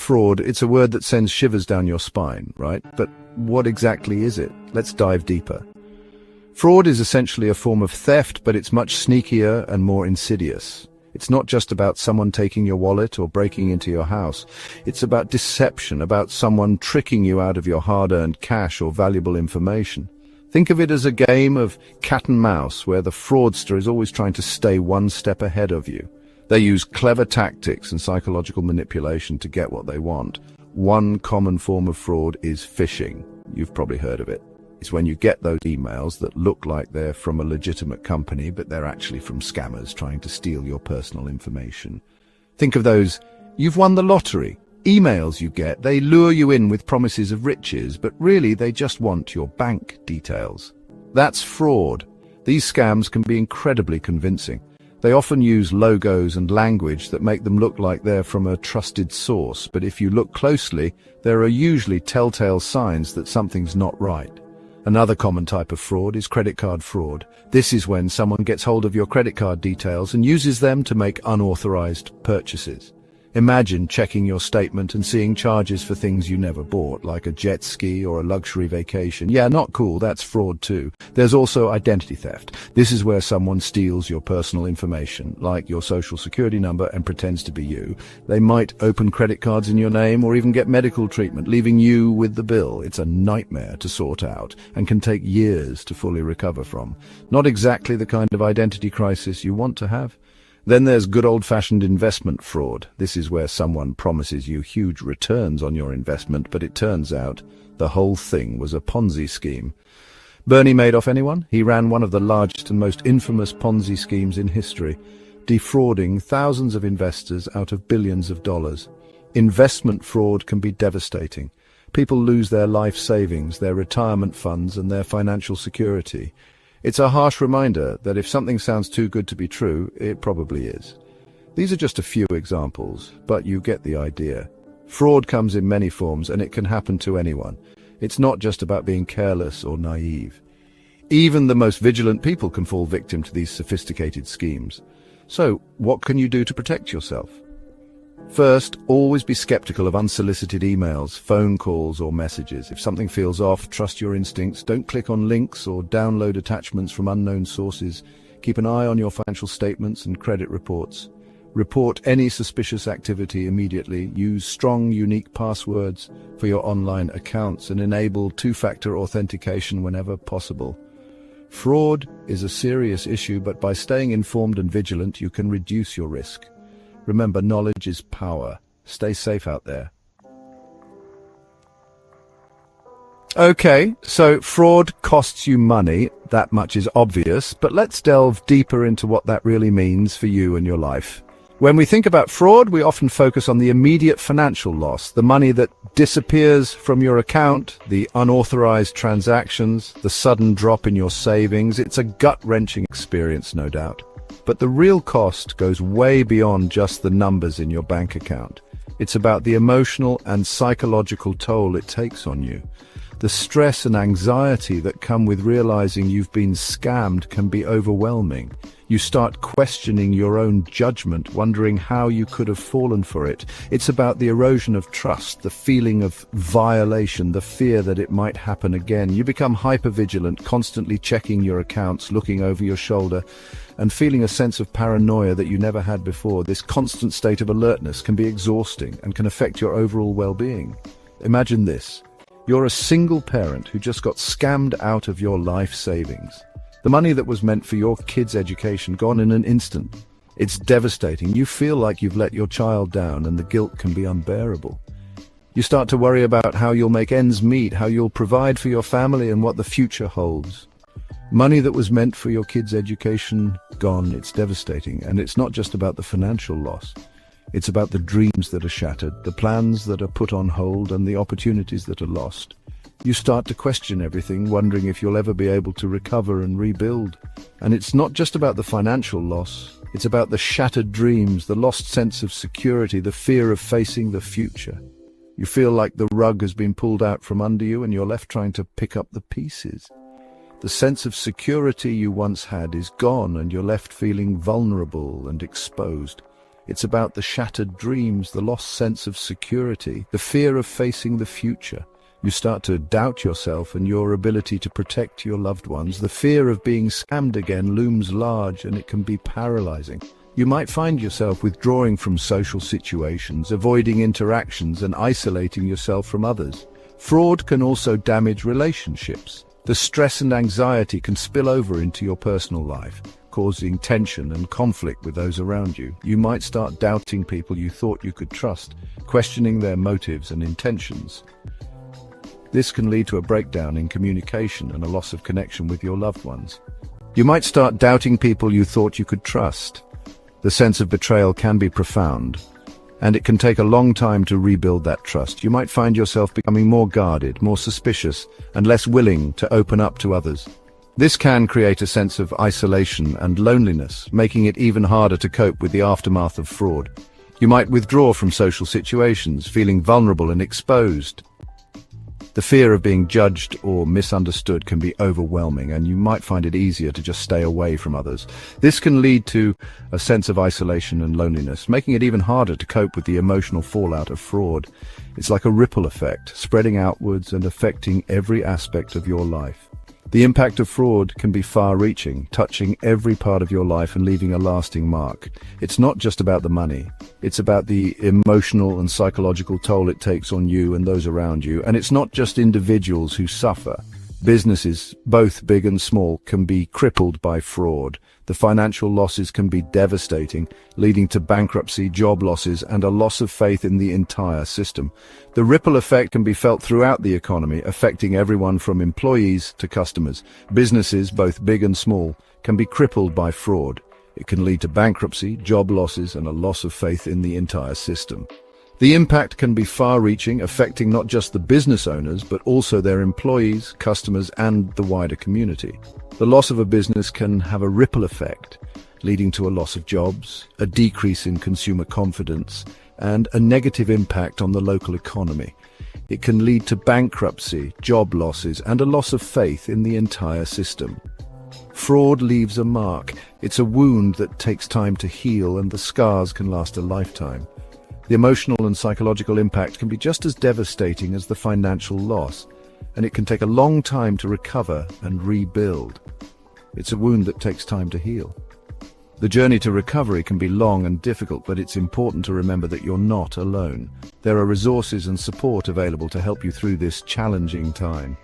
fraud, it's a word that sends shivers down your spine, right? But what exactly is it? Let's dive deeper. Fraud is essentially a form of theft, but it's much sneakier and more insidious. It's not just about someone taking your wallet or breaking into your house. It's about deception, about someone tricking you out of your hard-earned cash or valuable information. Think of it as a game of cat and mouse, where the fraudster is always trying to stay one step ahead of you. They use clever tactics and psychological manipulation to get what they want. One common form of fraud is phishing. You've probably heard of it. It's when you get those emails that look like they're from a legitimate company, but they're actually from scammers trying to steal your personal information. Think of those "you've won the lottery" emails you get. They lure you in with promises of riches, but really they just want your bank details. That's fraud. These scams can be incredibly convincing. They often use logos and language that make them look like they're from a trusted source, but if you look closely, there are usually telltale signs that something's not right. Another common type of fraud is credit card fraud. This is when someone gets hold of your credit card details and uses them to make unauthorized purchases. Imagine checking your statement and seeing charges for things you never bought, like a jet ski or a luxury vacation. Yeah, not cool, that's fraud too. There's also identity theft. This is where someone steals your personal information, like your social security number, and pretends to be you. They might open credit cards in your name or even get medical treatment, leaving you with the bill. It's a nightmare to sort out and can take years to fully recover from. Not exactly the kind of identity crisis you want to have. Then there's good old-fashioned investment fraud. This is where someone promises you huge returns on your investment, but it turns out the whole thing was a Ponzi scheme. Bernie Madoff, anyone? He ran one of the largest and most infamous Ponzi schemes in history, defrauding thousands of investors out of billions of dollars. Investment fraud can be devastating. People lose their life savings, their retirement funds, and their financial security. It's a harsh reminder that if something sounds too good to be true, it probably is. These are just a few examples, but you get the idea. Fraud comes in many forms, and it can happen to anyone. It's not just about being careless or naive. Even the most vigilant people can fall victim to these sophisticated schemes. So, what can you do to protect yourself? First, always be skeptical of unsolicited emails, phone calls, or messages. If something feels off, trust your instincts. Don't click on links or download attachments from unknown sources. Keep an eye on your financial statements and credit reports. Report any suspicious activity immediately. Use strong, unique passwords for your online accounts and enable two-factor authentication whenever possible. Fraud is a serious issue, but by staying informed and vigilant, you can reduce your risk. Remember, knowledge is power. Stay safe out there. Okay, so fraud costs you money. That much is obvious, but let's delve deeper into what that really means for you and your life. When we think about fraud, we often focus on the immediate financial loss, the money that disappears from your account, the unauthorized transactions, the sudden drop in your savings. It's a gut-wrenching experience, no doubt. But the real cost goes way beyond just the numbers in your bank account. It's about the emotional and psychological toll it takes on you. The stress and anxiety that come with realizing you've been scammed can be overwhelming. You start questioning your own judgment, wondering how you could have fallen for it. It's about the erosion of trust, the feeling of violation, the fear that it might happen again. You become hypervigilant, constantly checking your accounts, looking over your shoulder, and feeling a sense of paranoia that you never had before. This constant state of alertness can be exhausting and can affect your overall well-being. Imagine this. You're a single parent who just got scammed out of your life savings. The money that was meant for your kid's education gone in an instant. It's devastating. You feel like you've let your child down, and the guilt can be unbearable. You start to worry about how you'll make ends meet, how you'll provide for your family, and what the future holds. Money that was meant for your kid's education, gone. It's devastating. And it's not just about the financial loss. It's about the dreams that are shattered, the plans that are put on hold, and the opportunities that are lost. You start to question everything, wondering if you'll ever be able to recover and rebuild. And it's not just about the financial loss. It's about the shattered dreams, the lost sense of security, the fear of facing the future. You feel like the rug has been pulled out from under you and you're left trying to pick up the pieces. The sense of security you once had is gone and you're left feeling vulnerable and exposed. It's about the shattered dreams, the lost sense of security, the fear of facing the future. You start to doubt yourself and your ability to protect your loved ones. The fear of being scammed again looms large, and it can be paralyzing. You might find yourself withdrawing from social situations, avoiding interactions, and isolating yourself from others. Fraud can also damage relationships. The stress and anxiety can spill over into your personal life, causing tension and conflict with those around you. You might start doubting people you thought you could trust, questioning their motives and intentions. This can lead to a breakdown in communication and a loss of connection with your loved ones. You might start doubting people you thought you could trust. The sense of betrayal can be profound, and it can take a long time to rebuild that trust. You might find yourself becoming more guarded, more suspicious, and less willing to open up to others. This can create a sense of isolation and loneliness, making it even harder to cope with the aftermath of fraud. You might withdraw from social situations, feeling vulnerable and exposed. The fear of being judged or misunderstood can be overwhelming, and you might find it easier to just stay away from others. This can lead to a sense of isolation and loneliness, making it even harder to cope with the emotional fallout of fraud. It's like a ripple effect, spreading outwards and affecting every aspect of your life. The impact of fraud can be far-reaching, touching every part of your life and leaving a lasting mark. It's not just about the money. It's about the emotional and psychological toll it takes on you and those around you. And it's not just individuals who suffer. Businesses, both big and small, can be crippled by fraud. The financial losses can be devastating, leading to bankruptcy, job losses, and a loss of faith in the entire system. The ripple effect can be felt throughout the economy, affecting everyone from employees to customers. Businesses, both big and small, can be crippled by fraud. It can lead to bankruptcy, job losses, and a loss of faith in the entire system. The impact can be far-reaching, affecting not just the business owners, but also their employees, customers, and the wider community. The loss of a business can have a ripple effect, leading to a loss of jobs, a decrease in consumer confidence, and a negative impact on the local economy. It can lead to bankruptcy, job losses, and a loss of faith in the entire system. Fraud leaves a mark. It's a wound that takes time to heal, and the scars can last a lifetime. The emotional and psychological impact can be just as devastating as the financial loss, and it can take a long time to recover and rebuild. It's a wound that takes time to heal. The journey to recovery can be long and difficult, but it's important to remember that you're not alone. There are resources and support available to help you through this challenging time.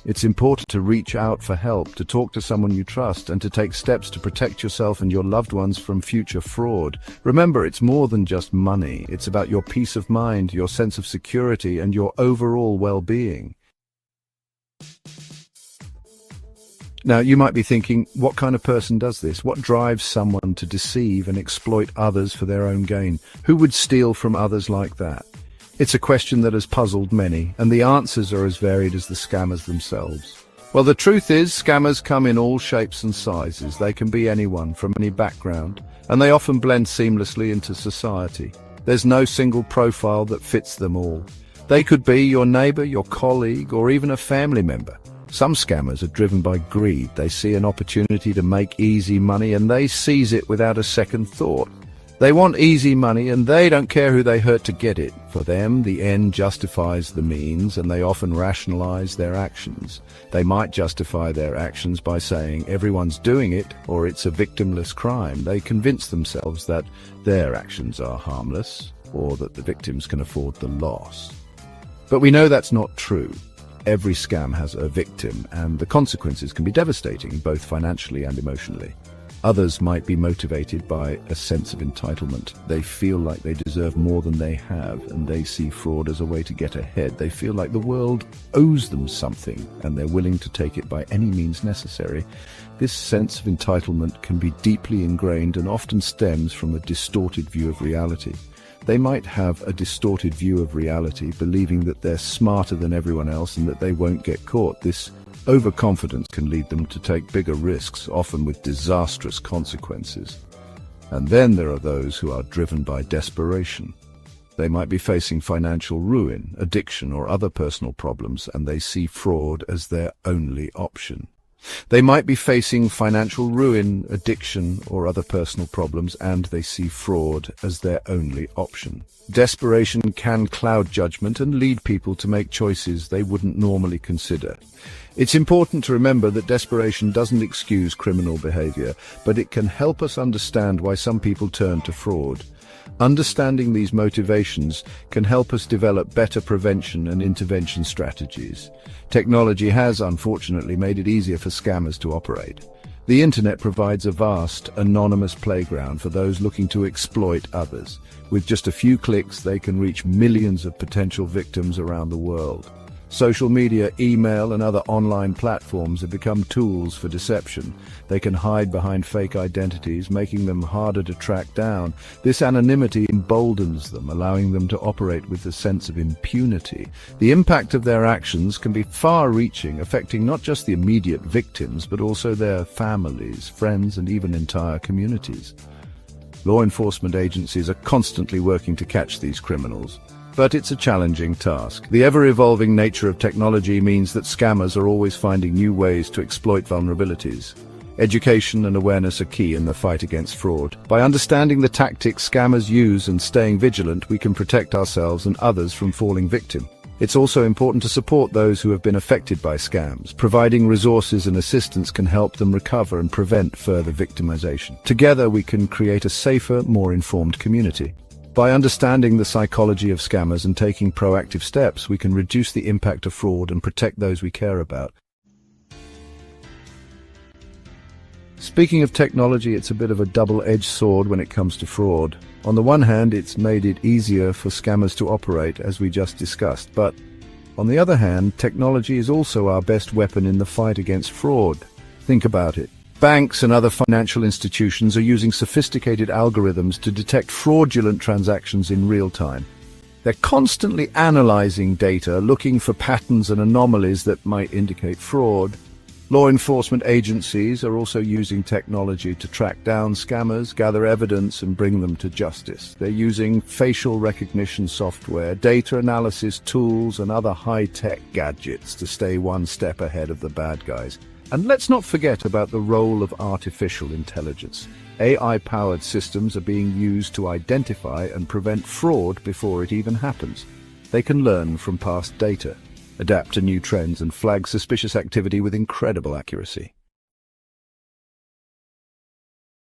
It's important to reach out for help, to talk to someone you trust, and to take steps to protect yourself and your loved ones from future fraud. Remember, it's more than just money. It's about your peace of mind, your sense of security, and your overall well-being. Now, you might be thinking, what kind of person does this? What drives someone to deceive and exploit others for their own gain? Who would steal from others like that? It's a question that has puzzled many, and the answers are as varied as the scammers themselves. Well, the truth is, scammers come in all shapes and sizes. They can be anyone from any background, and they often blend seamlessly into society. There's no single profile that fits them all. They could be your neighbor, your colleague, or even a family member. Some scammers are driven by greed. They see an opportunity to make easy money, and they seize it without a second thought. They want easy money, and they don't care who they hurt to get it. For them, the end justifies the means, and they often rationalize their actions. They might justify their actions by saying everyone's doing it, or it's a victimless crime. They convince themselves that their actions are harmless, or that the victims can afford the loss. But we know that's not true. Every scam has a victim, and the consequences can be devastating, both financially and emotionally. Others might be motivated by a sense of entitlement. They feel like they deserve more than they have, and they see fraud as a way to get ahead. They feel like the world owes them something, and they're willing to take it by any means necessary. This sense of entitlement can be deeply ingrained and often stems from a distorted view of reality. They might have a distorted view of reality, believing that they're smarter than everyone else and that they won't get caught. This overconfidence can lead them to take bigger risks, often with disastrous consequences. And then there are those who are driven by desperation. They might be facing financial ruin, addiction, or other personal problems, and they see fraud as their only option. They might be facing financial ruin, addiction, or other personal problems, and they see fraud as their only option. Desperation can cloud judgment and lead people to make choices they wouldn't normally consider. It's important to remember that desperation doesn't excuse criminal behavior, but it can help us understand why some people turn to fraud. Understanding these motivations can help us develop better prevention and intervention strategies. Technology has, unfortunately, made it easier for scammers to operate. The internet provides a vast, anonymous playground for those looking to exploit others. With just a few clicks, they can reach millions of potential victims around the world. Social media, email, and other online platforms have become tools for deception. They can hide behind fake identities, making them harder to track down. This anonymity emboldens them, allowing them to operate with a sense of impunity. The impact of their actions can be far-reaching, affecting not just the immediate victims, but also their families, friends, and even entire communities. Law enforcement agencies are constantly working to catch these criminals. But it's a challenging task. The ever-evolving nature of technology means that scammers are always finding new ways to exploit vulnerabilities. Education and awareness are key in the fight against fraud. By understanding the tactics scammers use and staying vigilant, we can protect ourselves and others from falling victim. It's also important to support those who have been affected by scams. Providing resources and assistance can help them recover and prevent further victimization. Together, we can create a safer, more informed community. By understanding the psychology of scammers and taking proactive steps, we can reduce the impact of fraud and protect those we care about. Speaking of technology, it's a bit of a double-edged sword when it comes to fraud. On the one hand, it's made it easier for scammers to operate, as we just discussed, but on the other hand, technology is also our best weapon in the fight against fraud. Think about it. Banks and other financial institutions are using sophisticated algorithms to detect fraudulent transactions in real time. They're constantly analyzing data, looking for patterns and anomalies that might indicate fraud. Law enforcement agencies are also using technology to track down scammers, gather evidence, and bring them to justice. They're using facial recognition software, data analysis tools, and other high-tech gadgets to stay one step ahead of the bad guys. And let's not forget about the role of artificial intelligence. AI-powered systems are being used to identify and prevent fraud before it even happens. They can learn from past data, adapt to new trends, and flag suspicious activity with incredible accuracy.